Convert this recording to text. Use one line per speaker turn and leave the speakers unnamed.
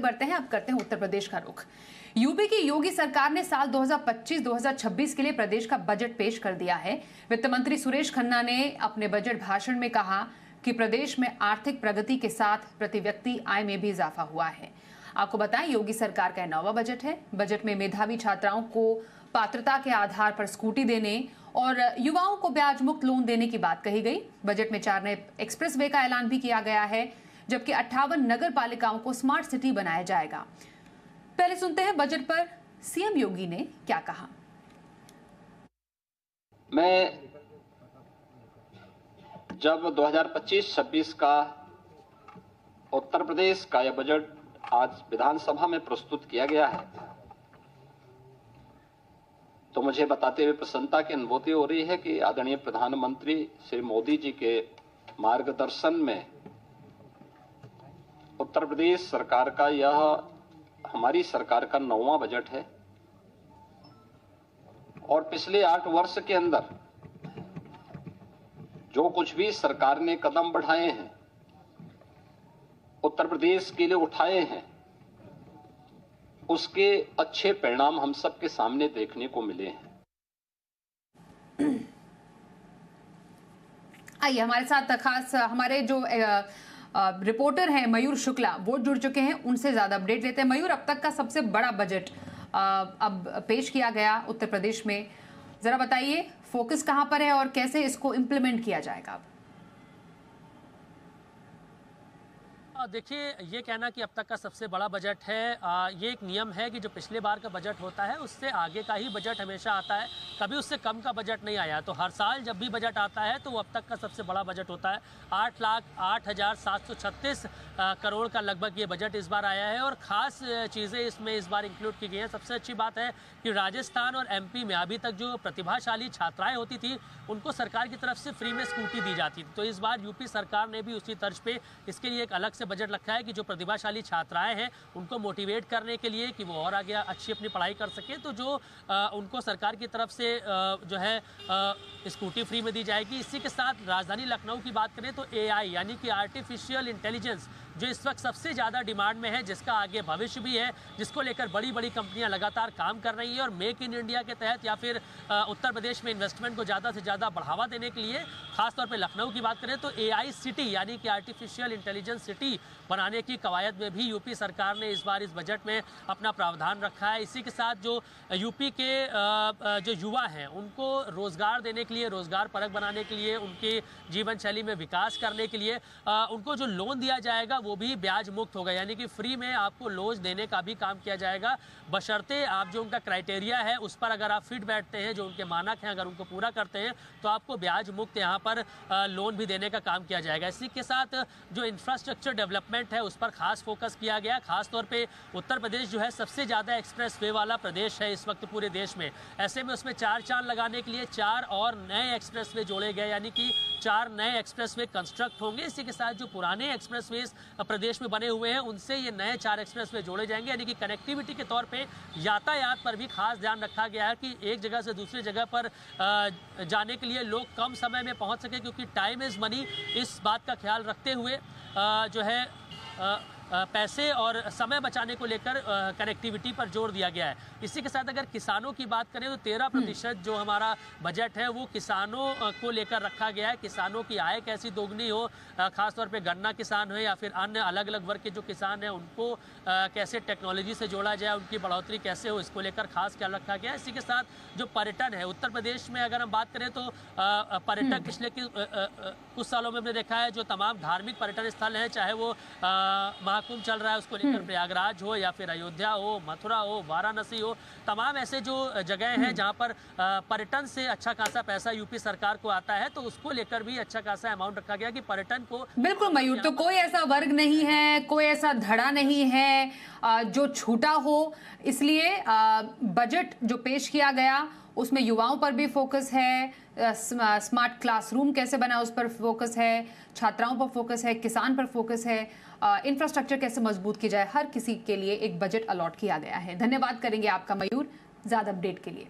बढ़ते हैं, अब करते हैं उत्तर प्रदेश का रुख। यूपी की योगी सरकार ने साल 2025-2026 के लिए प्रदेश का बजट पेश कर दिया है। वित्त मंत्री सुरेश खन्ना ने अपने बजट भाषण में कहा कि प्रदेश में आर्थिक प्रगति के साथ प्रति व्यक्ति आय में भी इजाफा हुआ है। आपको बताएं, योगी सरकार का 9वां बजट है। बजट में मेधावी छात्राओं को पात्रता के आधार पर स्कूटी देने और युवाओं को ब्याज मुक्त लोन देने की बात कही गई। बजट में 4 नए एक्सप्रेस वे का ऐलान भी किया गया है, जबकि 58 नगर पालिकाओं को स्मार्ट सिटी बनाया जाएगा। पहले सुनते हैं बजट पर सीएम योगी ने क्या कहा।
मैं जब 2025-26 का उत्तर प्रदेश का यह बजट आज विधानसभा में प्रस्तुत किया गया है, तो मुझे बताते हुए प्रसन्नता की अनुभूति हो रही है कि आदरणीय प्रधानमंत्री श्री मोदी जी के मार्गदर्शन में उत्तर प्रदेश सरकार का यह हमारी सरकार का 9वां बजट है और पिछले 8 वर्ष के अंदर जो कुछ भी सरकार ने कदम बढ़ाए हैं, उत्तर प्रदेश के लिए उठाए हैं, उसके अच्छे परिणाम हम सबके सामने देखने को मिले हैं।
आइए हमारे साथ खास हमारे जो रिपोर्टर हैं मयूर शुक्ला, वो जुड़ चुके हैं, उनसे ज्यादा अपडेट लेते हैं। मयूर, अब तक का सबसे बड़ा बजट अब पेश किया गया उत्तर प्रदेश में, जरा बताइए फोकस कहां पर है और कैसे इसको इम्प्लीमेंट किया जाएगा। अब
देखिए, ये कहना कि अब तक का सबसे बड़ा बजट है, ये एक नियम है कि जो पिछले बार का बजट होता है उससे आगे का ही बजट हमेशा आता है, कभी उससे कम का बजट नहीं आया। तो हर साल जब भी बजट आता है तो वो अब तक का सबसे बड़ा बजट होता है। 8,08,736 करोड़ का लगभग ये बजट इस बार आया है और ख़ास चीज़ें इसमें इस बार इंक्लूड की गई हैं। सबसे अच्छी बात है कि राजस्थान और एमपी में अभी तक जो प्रतिभाशाली छात्राएँ होती थी उनको सरकार की तरफ से फ्री में स्कूटी दी जाती थी, तो इस बार यूपी सरकार ने भी उसी तर्ज पे इसके लिए एक अलग से बजट रखा है कि जो प्रतिभाशाली छात्राएं हैं उनको मोटिवेट करने के लिए कि वो और आगे अच्छी अपनी पढ़ाई कर सके, तो जो उनको सरकार की तरफ से जो है स्कूटी फ्री में दी जाएगी। इसी के साथ राजधानी लखनऊ की बात करें तो एआई यानी कि आर्टिफिशियल इंटेलिजेंस जो इस वक्त सबसे ज़्यादा डिमांड में है, जिसका आगे भविष्य भी है, जिसको लेकर बड़ी बड़ी कंपनियां लगातार काम कर रही हैं और मेक इन इंडिया के तहत या फिर उत्तर प्रदेश में इन्वेस्टमेंट को ज़्यादा से ज़्यादा बढ़ावा देने के लिए खासतौर पे लखनऊ की बात करें तो एआई सिटी यानी कि आर्टिफिशियल इंटेलिजेंस सिटी बनाने की कवायद में भी यूपी सरकार ने इस बार इस बजट में अपना प्रावधान रखा है। इसी के साथ जो यूपी के जो युवा हैं उनको रोज़गार देने के लिए, रोज़गार परक बनाने के लिए, उनके जीवन शैली में विकास करने के लिए उनको जो लोन दिया जाएगा वो भी ब्याज मुक्त होगा, यानी कि फ्री में आपको लोन देने का भी काम किया जाएगा, बशर्ते आप जो उनका क्राइटेरिया है उस पर अगर आप फिट बैठते हैं, जो उनके मानक हैं अगर उनको पूरा करते हैं तो आपको ब्याज मुक्त यहाँ पर लोन भी देने का काम किया जाएगा। इसी के साथ जो इंफ्रास्ट्रक्चर डेवलपमेंट है उस पर खास फोकस किया गया। खास तौर पे उत्तर प्रदेश जो है सबसे ज़्यादा एक्सप्रेस वे वाला प्रदेश है इस वक्त पूरे देश में, ऐसे में उसमें 4 चांद लगाने के लिए 4 और नए एक्सप्रेस वे जोड़े गए, यानी कि 4 नए एक्सप्रेस वे कंस्ट्रक्ट होंगे। इसी के साथ जो पुराने एक्सप्रेस वे प्रदेश में बने हुए हैं उनसे ये नए 4 एक्सप्रेस वे जोड़े जाएंगे, यानी कि कनेक्टिविटी के तौर पे यातायात पर भी खास ध्यान रखा गया है कि एक जगह से दूसरी जगह पर जाने के लिए लोग कम समय में पहुंच सके, क्योंकि टाइम इज़ मनी, इस बात का ख्याल रखते हुए जो है पैसे और समय बचाने को लेकर कनेक्टिविटी पर जोर दिया गया है। इसी के साथ अगर किसानों की बात करें तो 13% जो हमारा बजट है वो किसानों को लेकर रखा गया है। किसानों की आय कैसी दोगुनी हो, खासतौर पे गन्ना किसान हो या फिर अन्य अलग अलग वर्ग के जो किसान हैं उनको कैसे टेक्नोलॉजी से जोड़ा जाए, उनकी बढ़ोतरी कैसे हो, इसको लेकर खास ख्याल रखा गया है। इसी के साथ जो पर्यटन है उत्तर प्रदेश में अगर हम बात करें तो पर्यटक पिछले कुछ सालों में हमने देखा है जो तमाम धार्मिक पर्यटन स्थल हैं, चाहे वो महाकुंभ चल रहा है उसको लेकर प्रयागराज हो या फिर अयोध्या हो, मथुरा हो, वाराणसी हो, तमाम ऐसे जो जगह हैं जहां पर पर्यटन से अच्छा खासा पैसा यूपी सरकार को आता है, तो उसको लेकर भी अच्छा खासा अमाउंट रखा गया कि पर्यटन को।
बिल्कुल मयूर, तो कोई ऐसा वर्ग नहीं है, कोई ऐसा धड़ा नहीं है जो छूटा हो, इसलिए बजट जो पेश किया गया उसमें युवाओं पर भी फोकस है, स्मार्ट क्लासरूम कैसे बना उस पर फोकस है, छात्राओं पर फोकस है, किसान पर फोकस है, इंफ्रास्ट्रक्चर कैसे मजबूत की जाए, हर किसी के लिए एक बजट अलॉट किया गया है। धन्यवाद करेंगे आपका मयूर ज्यादा अपडेट के लिए।